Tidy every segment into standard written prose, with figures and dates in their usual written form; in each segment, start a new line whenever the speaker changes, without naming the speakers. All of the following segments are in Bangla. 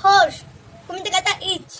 Horse. Kumita kata each.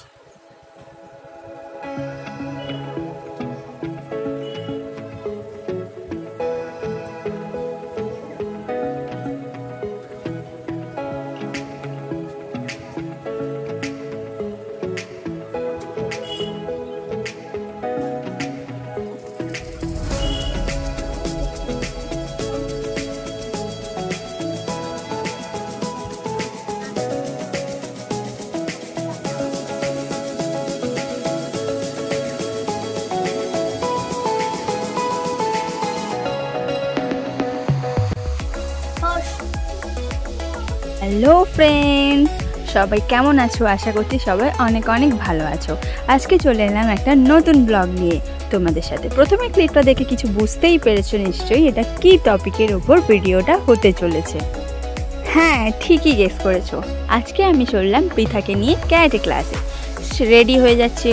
Hello friends, সবাই কেমন আছো? আশা করছি সবাই অনেক অনেক ভালো আছো। আজকে চলে এলাম একটা নতুন ব্লগ নিয়ে তোমাদের সাথে। প্রথমে ক্লিপটা দেখে কিছু বুঝতেই পেরেছো নিশ্চয়ই এটা কি টপিকের উপর ভিডিওটা হতে চলেছে। হ্যাঁ, ঠিকই গেস করেছো। আজকে আমি চললাম পৃথাকে নিয়ে ক্যারাটে ক্লাসে। রেডি হয়ে যাচ্ছি,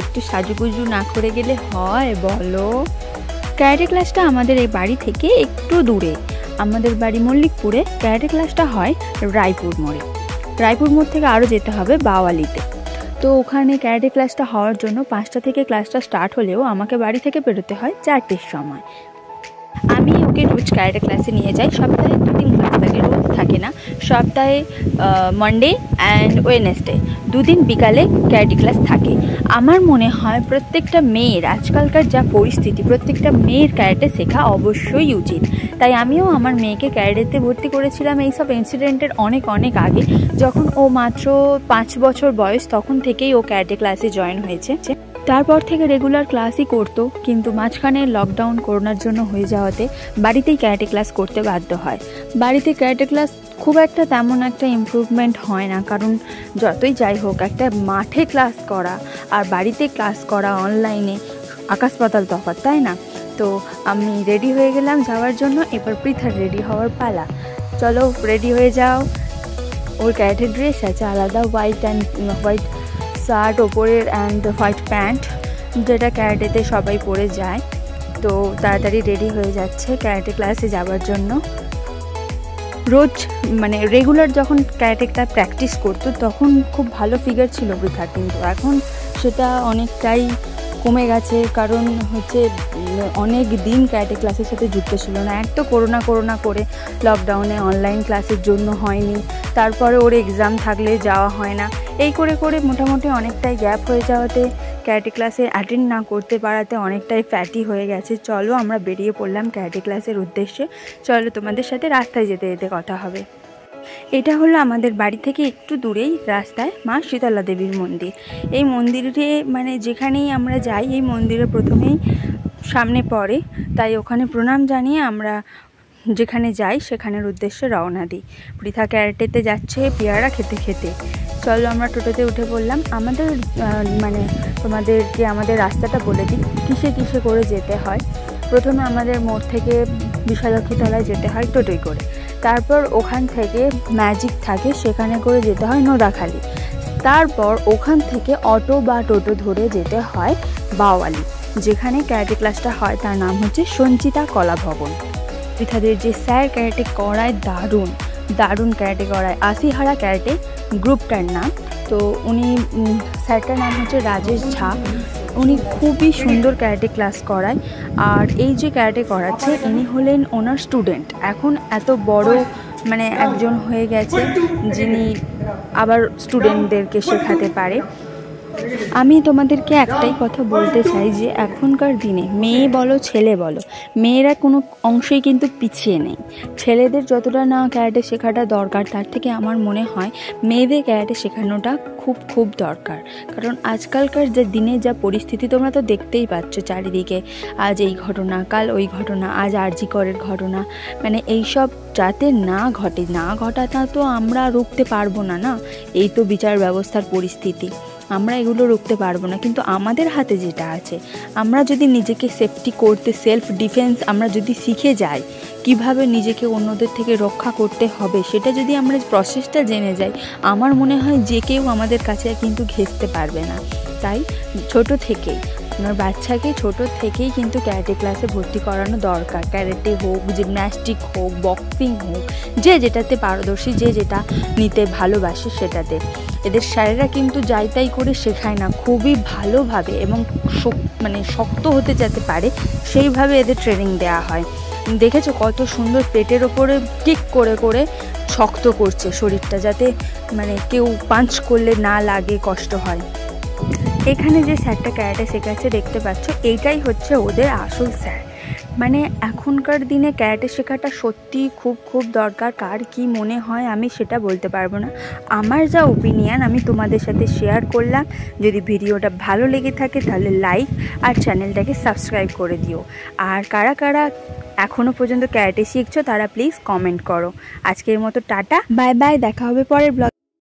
একটু সাজুগুজু না করে গেলে হয় বলো? ক্যারাটে ক্লাসটা আমাদের এই বাড়ি থেকে একটু দূরে। আমাদের বাড়ি মল্লিকপুরে, ক্যারাটে ক্লাসটা হয় রায়পুর মোড়ে। রায়পুর মোড় থেকে আরও যেতে হবে বাওয়ালিতে। তো ওখানে ক্যারাটে ক্লাসটা হওয়ার জন্য 5টা থেকে ক্লাসটা স্টার্ট হলেও আমাকে বাড়ি থেকে বেরোতে হয় 4টের সময়। আমি ওকে রোজ ক্যারাটে ক্লাসে নিয়ে যাই। সপ্তাহে 2 দিন ক্লাস থাকে, রোজ থাকে না। সপ্তাহে মানডে অ্যান্ড ওয়েডনেসডে 2 দিন বিকালে ক্যারাটে ক্লাস থাকে। আমার মনে হয় প্রত্যেকটা মেয়ের, আজকালকার যা পরিস্থিতি, প্রত্যেকটা মেয়ের ক্যারাটে শেখা অবশ্যই উচিত। তাই আমিও আমার মেয়েকে ক্যারাটেতে ভর্তি করেছিলাম এইসব ইনসিডেন্টের অনেক আগে। যখন ও মাত্র 5 বছর বয়স, তখন থেকেই ও ক্যারাটে ক্লাসে জয়েন হয়েছে। তারপর থেকে রেগুলার ক্লাসই করতো, কিন্তু মাঝখানে লকডাউন করোনার জন্য হয়ে যাওয়াতে বাড়িতেই ক্যারাটে ক্লাস করতে বাধ্য হয়। বাড়িতে ক্যারাটে ক্লাস খুব একটা তেমন একটা ইমপ্রুভমেন্ট হয় না, কারণ যতই যাই হোক একটা মাঠে ক্লাস করা আর বাড়িতে ক্লাস করা অনলাইনে আকাশ পাতাল তফাৎ, তাই না? তো আমি রেডি হয়ে গেলাম যাওয়ার জন্য। এবার পৃথার রেডি হওয়ার পালা। চলো রেডি হয়ে যাও। ওর ক্যারাটে ড্রেস আছে আলাদা, হোয়াইট শার্ট ওপরের অ্যান্ড হোয়াইট প্যান্ট, যেটা ক্যারাটেতে সবাই পরে যায়। তো তাড়াতাড়ি রেডি হয়ে যাচ্ছে ক্যারাটে ক্লাসে যাওয়ার জন্য। রোজ মানে রেগুলার যখন ক্যারাটেটা প্র্যাকটিস করতো তখন খুব ভালো ফিগার ছিল পৃথা, কিন্তু এখন সেটা অনেকটাই কমে গেছে। কারণ হচ্ছে অনেক দিন ক্যারাটে ক্লাসের সাথে যুক্ত ছিল না। এক তো করোনা করে লকডাউনে অনলাইন ক্লাসের জন্য হয়নি, তারপরে ওর এক্সাম থাকলে যাওয়া হয় না। এই করে মোটামুটি অনেকটাই গ্যাপ হয়ে যাওয়াতে, ক্যারাটে ক্লাসে অ্যাটেন্ড না করতে পারাতে অনেকটাই ফ্যাটি হয়ে গেছে। চলো আমরা বেরিয়ে পড়লাম ক্যারাটে ক্লাসের উদ্দেশ্যে। চলো তোমাদের সাথে রাস্তায় যেতে যেতে কথা হবে। এটা হলো আমাদের বাড়ি থেকে একটু দূরেই রাস্তায় মা শীতলা দেবীর মন্দির। এই মন্দিরে মানে যেখানেই আমরা যাই, এই মন্দিরে প্রথমেই সামনে পড়ে, তাই ওখানে প্রণাম জানিয়ে আমরা যেখানে যাই সেখানের উদ্দেশ্যে রওনা দিই। পৃথা ক্যারাটেতে যাচ্ছে পেয়ারা খেতে। চলো আমরা টোটোতে উঠে পড়লাম। আমাদের মানে তোমাদেরকে আমাদের রাস্তাটা বলে দিই, কিসে করে যেতে হয়। প্রথমে আমাদের মোড় থেকে বিশালক্ষীতলায় যেতে হয় টোটোয় করে। তারপর ওখান থেকে ম্যাজিক থাকে, সেখানে করে যেতে হয় নোদাখালি। তারপর ওখান থেকে অটো বা টোটো ধরে যেতে হয় বাওয়ালি, যেখানে ক্যারাটে ক্লাসটা হয়। তার নাম হচ্ছে সঞ্চিতা কলা ভবন। পৃথাদের যে স্যার ক্যারাটে করায়, দারুণ ক্যারাটে করায়। আশিহারা ক্যারাটে গ্রুপটার নাম। তো উনি স্যারটার নাম হচ্ছে রাজেশ ঝা। উনি খুবই সুন্দর ক্যারাটে ক্লাস করায়। আর এই যে ক্যারাটে করাচ্ছে, ইনি হলেন ওনার স্টুডেন্ট। এখন এত বড় মানে একজন হয়ে গেছে যিনি আবার স্টুডেন্টদেরকে শেখাতে পারে। আমি তোমাদেরকে একটাই কথা বলতে চাই যে এখনকার দিনে মেয়ে বলো ছেলে বলো, মেয়েরা কোনো অংশেই কিন্তু পিছিয়ে নেই। ছেলেদের যতটা না ক্যারাটে শেখাটা দরকার, তার থেকে আমার মনে হয় মেয়েদের ক্যারাটে শেখানোটা খুব দরকার। কারণ আজকালকার যে দিনে যা পরিস্থিতি তোমরা তো দেখতেই পাচ্ছ চারিদিকে। আজ এই ঘটনা, কাল ওই ঘটনা, আজ আরজি করের ঘটনা, মানে এইসব যাতে না ঘটাটা তো আমরা রুখতে পারবো না। এই তো বিচার ব্যবস্থার পরিস্থিতি, আমরা এগুলো রুখতে পারবো না। কিন্তু আমাদের হাতে যেটা আছে, আমরা যদি নিজেকে সেফটি করতে, সেলফ ডিফেন্স আমরা যদি শিখে যাই, কিভাবে নিজেকে অন্যদের থেকে রক্ষা করতে হবে, সেটা যদি আমরা প্রসেসটা জেনে যাই, আমার মনে হয় যে কেউ আমাদের কাছে কিন্তু ঘেঁষতে পারবে না। তাই ছোট থেকেই আপনার বাচ্চাকে ছোট থেকেই কিন্তু ক্যারাটে ক্লাসে ভর্তি করানো দরকার। ক্যারাটে হোক, জিমন্যাস্টিক হোক, বক্সিং হোক, যে যেটাতে পারদর্শী, যে যেটা নিতে ভালোবাসে সেটাতে। এদের স্যারেরা কিন্তু যাই তাই করে শেখায় না, খুবই ভালোভাবে এবং শক্ত হতে যাতে পারে সেইভাবে এদের ট্রেনিং দেওয়া হয়। দেখেছো কত সুন্দর পেটের ওপরে কিক করে করে শক্ত করছে শরীরটা, যাতে কেউ পাঞ্চ করলে না লাগে, কষ্ট হয়। এখানে যে স্যারটা ক্যারাটে শেখাচ্ছে দেখতে পাচ্ছ, এইটাই হচ্ছে ওদের আসল স্যার। এখনকার দিনে ক্যারাটে শেখাটা সত্যি খুব খুব দরকার। কার কি মনে হয় আমি সেটা বলতে পারবো না, আমার যা ওপিনিয়ন আমি তোমাদের সাথে শেয়ার করলাম। যদি ভিডিওটা ভালো লেগে থাকে তাহলে লাইক আর চ্যানেলটাকে সাবস্ক্রাইব করে দিও। আর কারা কারা এখনও পর্যন্ত ক্যারাটে শিখছো তারা প্লিজ কমেন্ট করো। আজকের মতো টাটা, বাই বাই, দেখা হবে পরের ব্লগ।